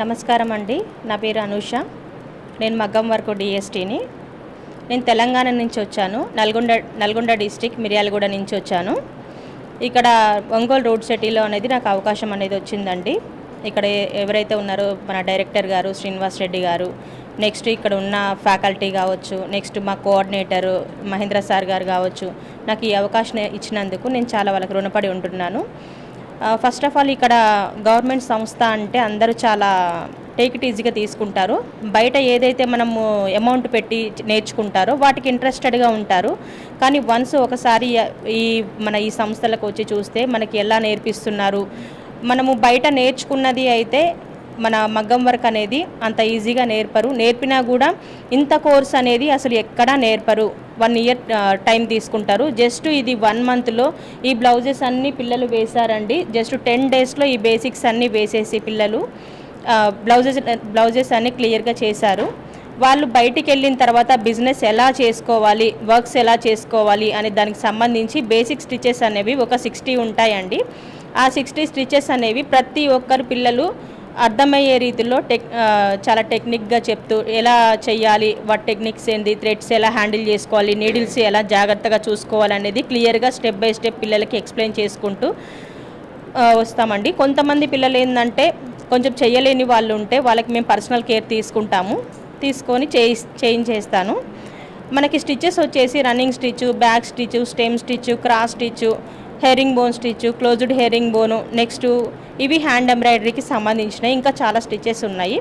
నమస్కారం అండి. నా పేరు అనూష. నేను మగ్గం వర్క్ డిఎస్టీని. నేను తెలంగాణ నుంచి వచ్చాను. నల్గొండ డిస్ట్రిక్ట్ మిర్యాలగూడ నుంచి వచ్చాను. ఇక్కడ ఒంగోలు రోడ్ సిటీలో అనేది నాకు అవకాశం అనేది వచ్చిందండి. ఇక్కడ ఎవరైతే ఉన్నారో మన డైరెక్టర్ గారు శ్రీనివాస్ రెడ్డి గారు, నెక్స్ట్ ఇక్కడ ఉన్న ఫ్యాకల్టీ కావచ్చు, నెక్స్ట్ మా కోఆర్డినేటరు మహేంద్ర సార్ గారు కావచ్చు, నాకు ఈ అవకాశం ఇచ్చినందుకు నేను చాలా వాళ్ళకి రుణపడి ఉంటున్నాను. ఫస్ట్ ఆఫ్ ఆల్ ఇక్కడ గవర్నమెంట్ సంస్థ అంటే అందరూ చాలా టేక్ ఇట్ ఈజీగా తీసుకుంటారు. బయట ఏదైతే మనము అమౌంట్ పెట్టి నేర్చుకుంటారో వాటికి ఇంట్రెస్టెడ్గా ఉంటారు. కానీ వన్స్ ఒకసారి ఈ సంస్థలకు వచ్చి చూస్తే మనకి ఎలా నేర్పిస్తున్నారు, మనము బయట నేర్చుకున్నది అయితే మన మగ్గం వర్క్ అనేది అంత ఈజీగా నేర్పరు. నేర్పినా కూడా ఇంత కోర్స్ అనేది అసలు ఎక్కడా నేర్పరు. 1 ఇయర్ టైం తీసుకుంటారు. జస్ట్ ఇది 1 మంత్లో ఈ బ్లౌజెస్ అన్నీ పిల్లలు వేశారండి. జస్ట్ 10 డేస్లో ఈ బేసిక్స్ అన్నీ వేసేసి పిల్లలు బ్లౌజెస్ అన్నీ క్లియర్గా చేశారు. వాళ్ళు బయటికి వెళ్ళిన తర్వాత బిజినెస్ ఎలా చేసుకోవాలి, వర్క్స్ ఎలా చేసుకోవాలి అనే దానికి సంబంధించి బేసిక్ స్టిచెస్ అనేవి ఒక 60 ఉంటాయండి. ఆ 60 స్టిచెస్ అనేవి ప్రతి ఒక్కరు పిల్లలు అర్థమయ్యే రీతిలో చాలా టెక్నిక్గా చెప్తూ ఎలా చేయాలి, వాటి టెక్నిక్స్ ఏంది, థ్రెడ్స్ ఎలా హ్యాండిల్ చేసుకోవాలి, నీడిల్స్ ఎలా జాగ్రత్తగా చూసుకోవాలి అనేది క్లియర్గా స్టెప్ బై స్టెప్ పిల్లలకి ఎక్స్ప్లెయిన్ చేసుకుంటూ వస్తామండి. కొంతమంది పిల్లలు ఏంటంటే కొంచెం చేయలేని వాళ్ళు ఉంటే వాళ్ళకి మేము పర్సనల్ కేర్ తీసుకొని చేయించేస్తాను. మనకి స్టిచెస్ వచ్చేసి running stitch, back stitch, stem stitch, cross stitch, herring bone stitch, closed herring బోను, నెక్స్ట్ ఇవి హ్యాండ్ ఎంబ్రాయిడరీకి సంబంధించినవి. ఇంకా చాలా స్టిచెస్ ఉన్నాయి.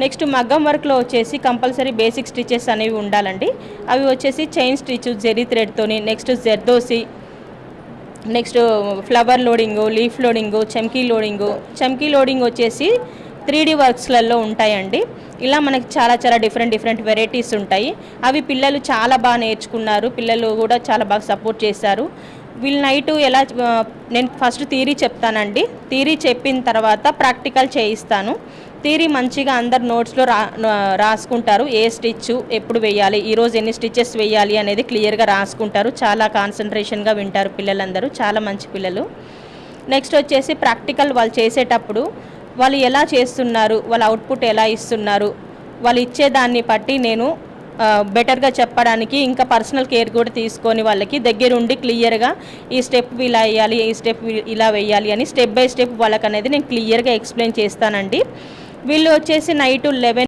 నెక్స్ట్ మగ్గం వర్క్లో వచ్చేసి కంపల్సరీ బేసిక్ స్టిచెస్ అనేవి ఉండాలండి. అవి వచ్చేసి చైన్ స్టిచ్ జెరీ థ్రెడ్తోని, next zardozi, next flower loading, leaf loading, చమ్కీ లోడింగ్ వచ్చేసి 3D వర్క్స్లలో ఉంటాయండి. ఇలా మనకి చాలా డిఫరెంట్ వెరైటీస్ ఉంటాయి. అవి పిల్లలు చాలా బాగా నేర్చుకున్నారు. పిల్లలు కూడా చాలా బాగా సపోర్ట్ చేశారు. వీళ్ళు నైటు నేను ఫస్ట్ థియరీ చెప్తానండి. థియరీ చెప్పిన తర్వాత ప్రాక్టికల్ చేయిస్తాను. థియరీ మంచిగా అందరు నోట్స్లో రాసుకుంటారు. ఏ స్టిచ్ ఎప్పుడు వేయాలి, ఈరోజు ఎన్ని స్టిచెస్ వేయాలి అనేది క్లియర్గా రాసుకుంటారు. చాలా కాన్సన్ట్రేషన్గా వింటారు పిల్లలందరూ. చాలా మంచి పిల్లలు. నెక్స్ట్ వచ్చేసి ప్రాక్టికల్ వాళ్ళు చేసేటప్పుడు వాళ్ళు ఎలా చేస్తున్నారు, వాళ్ళ అవుట్పుట్ ఎలా ఇస్తున్నారు, వాళ్ళు ఇచ్చేదాన్ని బట్టి నేను బెటర్గా చెప్పడానికి ఇంకా పర్సనల్ కేర్ కూడా తీసుకొని వాళ్ళకి దగ్గరుండి క్లియర్గా ఈ స్టెప్ ఇలా వేయాలి, ఈ స్టెప్ ఇలా వేయాలి అని స్టెప్ బై స్టెప్ వాళ్ళకి అనేది నేను క్లియర్గా ఎక్స్ప్లెయిన్ చేస్తానండి. వీళ్ళు వచ్చేసి నైట్ 11